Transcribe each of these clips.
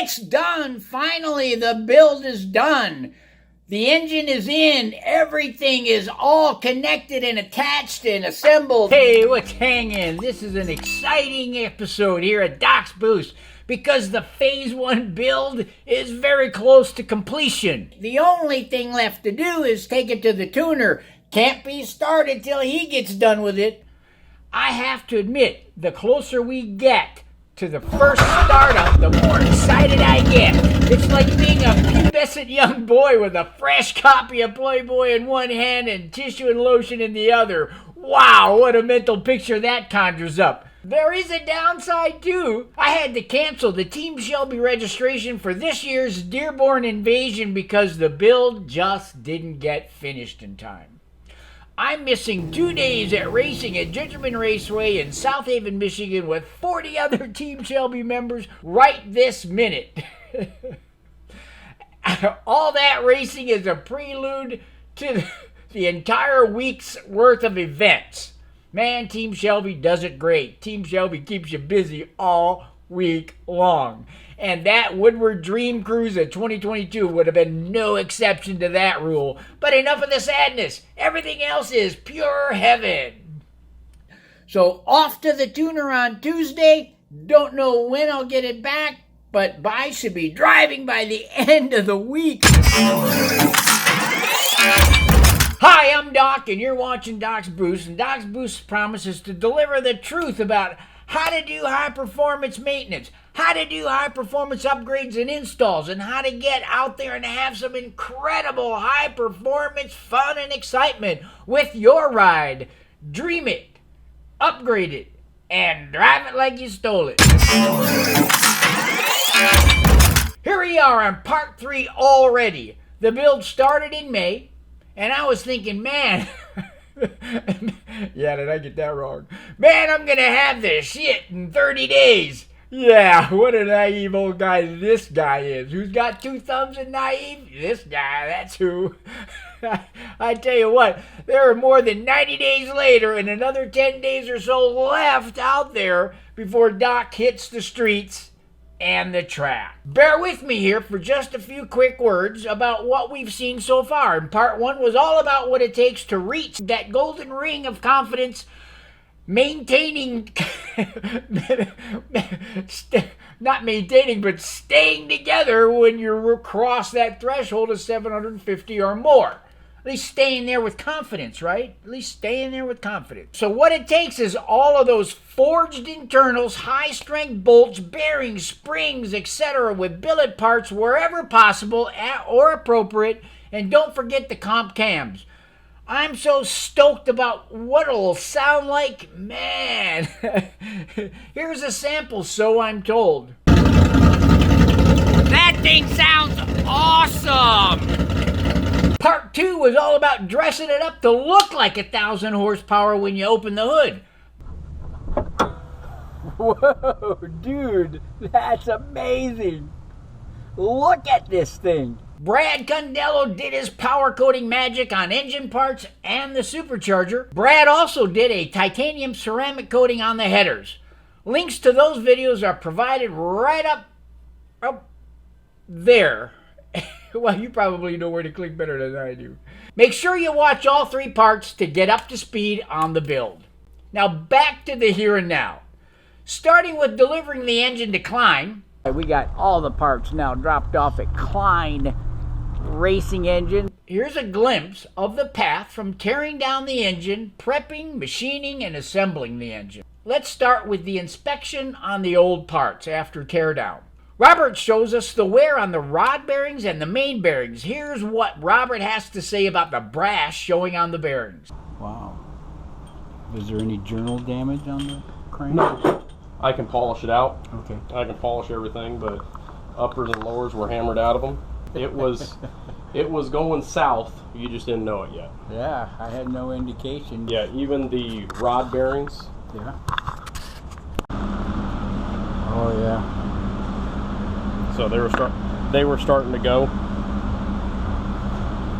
It's done! Finally, the build is done. The engine is in. Everything is all connected and attached and assembled. Hey, what's hanging? This is an exciting episode here at Doc's Boost because the Phase 1 build is very close to completion. The only thing left to do is take it to the tuner. Can't be started till he gets done with it. I have to admit, the closer we get to the first startup, the more excited I get. It's like being a pubescent young boy with a fresh copy of Playboy in one hand and tissue and lotion in the other. Wow, what a mental picture that conjures up. There is a downside too. I had to cancel the Team Shelby registration for this year's Dearborn Invasion because the build just didn't get finished in time. I'm missing 2 days at racing at Gingerman Raceway in South Haven, Michigan with 40 other Team Shelby members right this minute. All that racing is a prelude to the entire week's worth of events. Man, Team Shelby does it great. Team Shelby keeps you busy all week long. And that Woodward Dream Cruise of 2022 would have been no exception to that rule. But enough of the sadness. Everything else is pure heaven. So off to the tuner on Tuesday. Don't know when I'll get it back, but I should be driving by the end of the week. Hi, I'm Doc, and you're watching Doc's Boost. And Doc's Boost promises to deliver the truth about how to do high-performance maintenance, how to do high-performance upgrades and installs, and how to get out there and have some incredible high-performance fun and excitement with your ride. Dream it, upgrade it, and drive it like you stole it. Here we are on part 3 already. The build started in May, and I was thinking, man... Yeah, did I get that wrong? Man, I'm gonna have this shit in 30 days. Yeah, what a naive old guy this guy is. Who's got 2 thumbs and naive? This guy, that's who. I tell you what, there are more than 90 days later and another 10 days or so left out there before Doc hits the streets and the track. Bear with me here for just a few quick words about what we've seen so far. And part 1 was all about what it takes to reach that golden ring of confidence, maintaining, not maintaining, but staying together when you cross that threshold of 750 or more. At least staying there with confidence, right? At least staying there with confidence. So what it takes is all of those forged internals, high-strength bolts, bearings, springs, etc. with billet parts wherever possible or appropriate. And don't forget the comp cams. I'm so stoked about what it'll sound like. Man, here's a sample, so I'm told. That thing sounds awesome! Part 2 was all about dressing it up to look like 1,000 horsepower when you open the hood. Whoa, dude, that's amazing. Look at this thing. Brad Condello did his power coating magic on engine parts and the supercharger. Brad also did a titanium ceramic coating on the headers. Links to those videos are provided right up there. Well, you probably know where to click better than I do. Make sure you watch all 3 parts to get up to speed on the build. Now back to the here and now. Starting with delivering the engine to Klein. We got all the parts now dropped off at Klein Racing Engine. Here's a glimpse of the path from tearing down the engine, prepping, machining, and assembling the engine. Let's start with the inspection on the old parts after teardown. Robert shows us the wear on the rod bearings and the main bearings. Here's what Robert has to say about the brass showing on the bearings. Wow. Is there any journal damage on the crane? No. I can polish it out. Okay. I can polish everything, but uppers and lowers were hammered out of them. It was going south. You just didn't know it yet. Yeah, I had no indication. Yeah, even the rod bearings. Yeah. Oh yeah. So they were starting to go,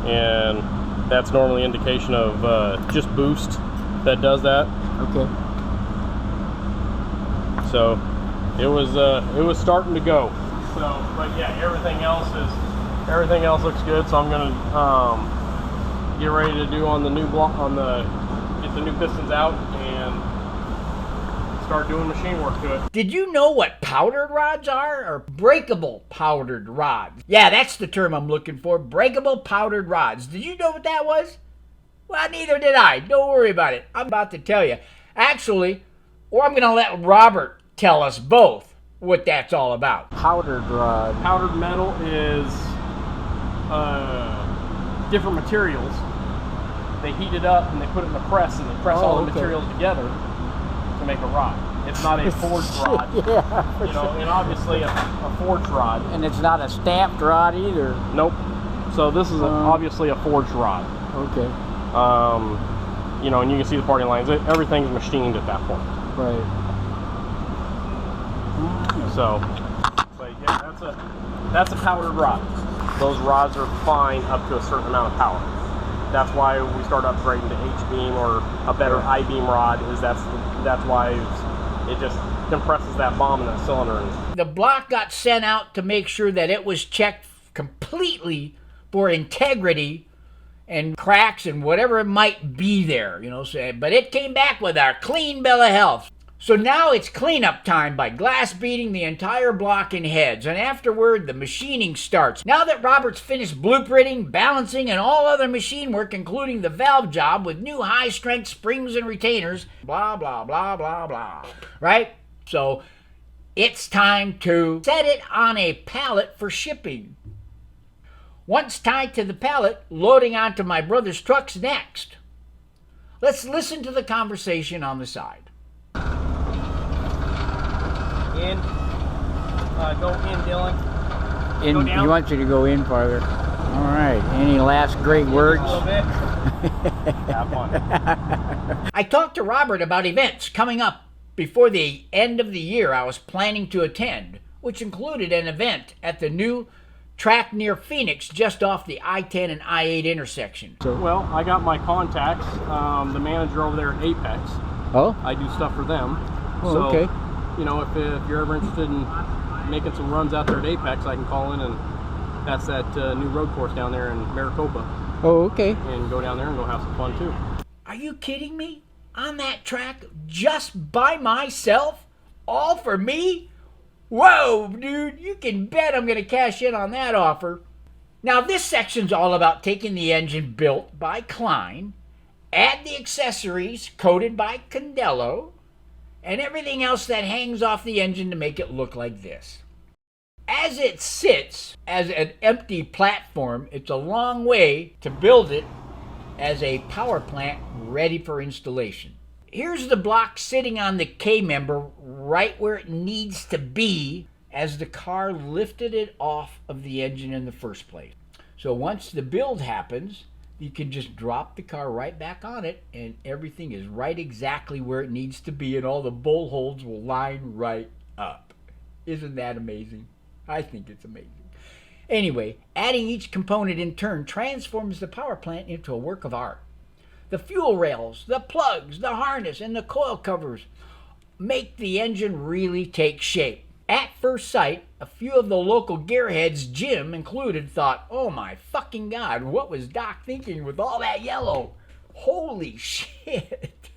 and that's normally an indication of just boost that does that. Okay. So it was starting to go. So, but yeah, everything else looks good. So I'm gonna get ready to do on the new block, get the new pistons out and start doing machine work to it. Did you know what powdered rods are? Or breakable powdered rods? Yeah, that's the term I'm looking for. Breakable powdered rods. Did you know what that was? Well, neither did I. Don't worry about it. I'm about to tell you. Actually, or I'm going to let Robert tell us both what that's all about. Powdered rod. Powdered metal is different materials. They heat it up and they put it in the press and they press all the materials together to make a rod. It's not a forged rod. Yeah, you know, and obviously a forged rod. And it's not a stamped rod either. Nope. So this is obviously a forged rod. Okay. You know, and you can see the parting lines. Everything's machined at that point. Right. So, but yeah, that's a powdered rod. Those rods are fine up to a certain amount of power. That's why we start upgrading to H-beam or a better I-beam rod. That's why it just compresses that bomb in that cylinder. The block got sent out to make sure that it was checked completely for integrity and cracks and whatever it might be there, you know. But it came back with our clean bill of health. So now it's cleanup time by glass beating the entire block in heads, and afterward the machining starts. Now that Robert's finished blueprinting, balancing, and all other machine work, including the valve job with new high-strength springs and retainers, blah, blah, blah, blah, blah, right? So it's time to set it on a pallet for shipping. Once tied to the pallet, loading onto my brother's truck's next. Let's listen to the conversation on the side. In. Go in, Dylan. In, Go down. he wants you to go in farther. All right. Any last great words? A little bit. Have fun. I talked to Robert about events coming up before the end of the year I was planning to attend, which included an event at the new track near Phoenix, just off the I-10 and I-8 intersection. Well, I got my contacts. The manager over there at Apex. Oh? I do stuff for them. Oh, so, okay. You know, if you're ever interested in making some runs out there at Apex, I can call in, and that's that new road course down there in Maricopa. Oh, okay. And go down there and go have some fun too. Are you kidding me? On that track, just by myself? All for me? Whoa, dude, you can bet I'm going to cash in on that offer. Now, this section's all about taking the engine built by Klein, add the accessories coated by Condello, and everything else that hangs off the engine to make it look like this. As it sits as an empty platform, it's a long way to build it as a power plant ready for installation. Here's the block sitting on the K-member right where it needs to be as the car lifted it off of the engine in the first place. So once the build happens, you can just drop the car right back on it and everything is right exactly where it needs to be and all the bolt holes will line right up. Isn't that amazing? I think it's amazing. Anyway, adding each component in turn transforms the power plant into a work of art. The fuel rails, the plugs, the harness, and the coil covers make the engine really take shape. At first sight, a few of the local gearheads, Jim included, thought, oh my fucking God, what was Doc thinking with all that yellow? Holy shit.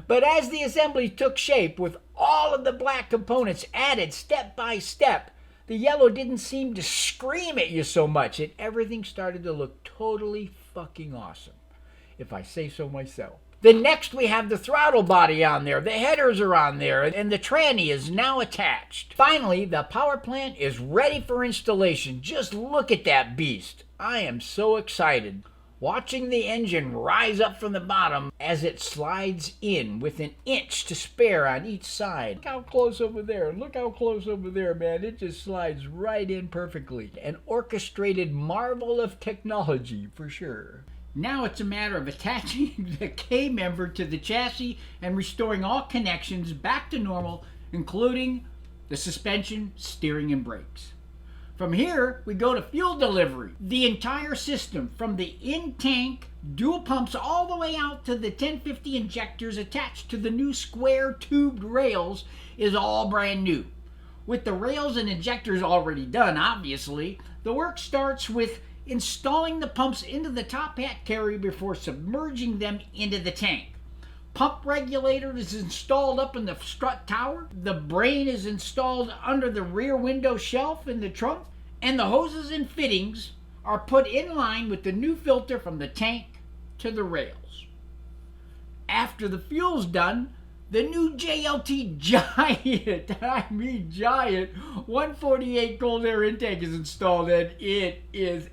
But as the assembly took shape with all of the black components added step by step, the yellow didn't seem to scream at you so much, and everything started to look totally fucking awesome, if I say so myself. Then next we have the throttle body on there, the headers are on there, and the tranny is now attached. Finally, the power plant is ready for installation. Just look at that beast. I am so excited. Watching the engine rise up from the bottom as it slides in with an inch to spare on each side. Look how close over there. Look how close over there, man. It just slides right in perfectly. An orchestrated marvel of technology, for sure. Now it's a matter of attaching the K-member to the chassis and restoring all connections back to normal, including the suspension, steering, and brakes. From here, we go to fuel delivery. The entire system, from the in-tank dual pumps all the way out to the 1050 injectors attached to the new square tubed rails, is all brand new. With the rails and injectors already done, obviously, the work starts with installing the pumps into the top hat carrier before submerging them into the tank. Pump regulator is installed up in the strut tower. The brain is installed under the rear window shelf in the trunk. And the hoses and fittings are put in line with the new filter from the tank to the rails. After the fuel's done, the new JLT Giant, I mean giant, 148 cold air intake is installed, and it is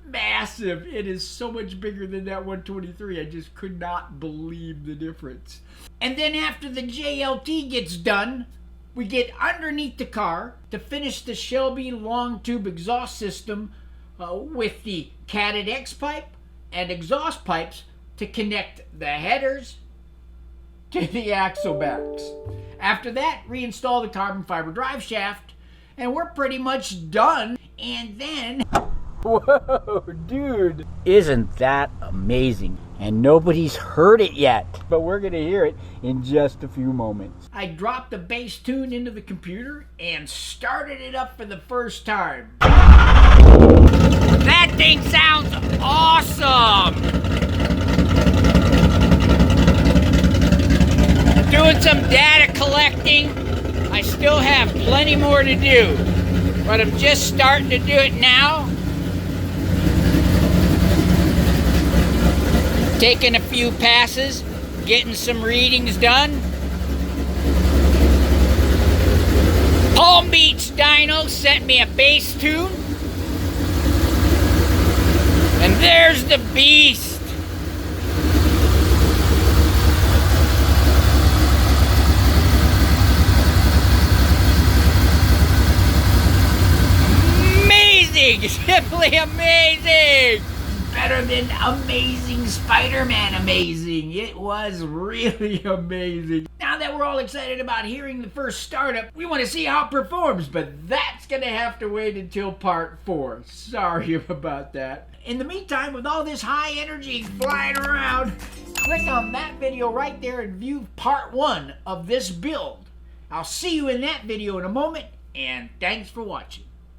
massive. It is so much bigger than that 123. I just could not believe the difference. And then after the JLT gets done, we get underneath the car to finish the Shelby Long tube exhaust system with the catted X pipe and exhaust pipes to connect the headers to the axle backs. After that, reinstall the carbon fiber drive shaft, and we're pretty much done. And then, Whoa, dude. Isn't that amazing? And nobody's heard it yet, but we're going to hear it in just a few moments. I dropped the bass tune into the computer and started it up for the first time. That thing sounds awesome! Doing some data collecting. I still have plenty more to do, but I'm just starting to do it now. Taking a few passes, getting some readings done. Palm Beach Dyno sent me a bass tune. And there's the beast. Amazing! Simply amazing! Better than Amazing Spider-Man amazing. It was really amazing. Now that we're all excited about hearing the first startup, we want to see how it performs, but that's going to have to wait until part 4. Sorry about that. In the meantime, with all this high energy flying around, click on that video right there and view part 1 of this build. I'll see you in that video in a moment, and thanks for watching.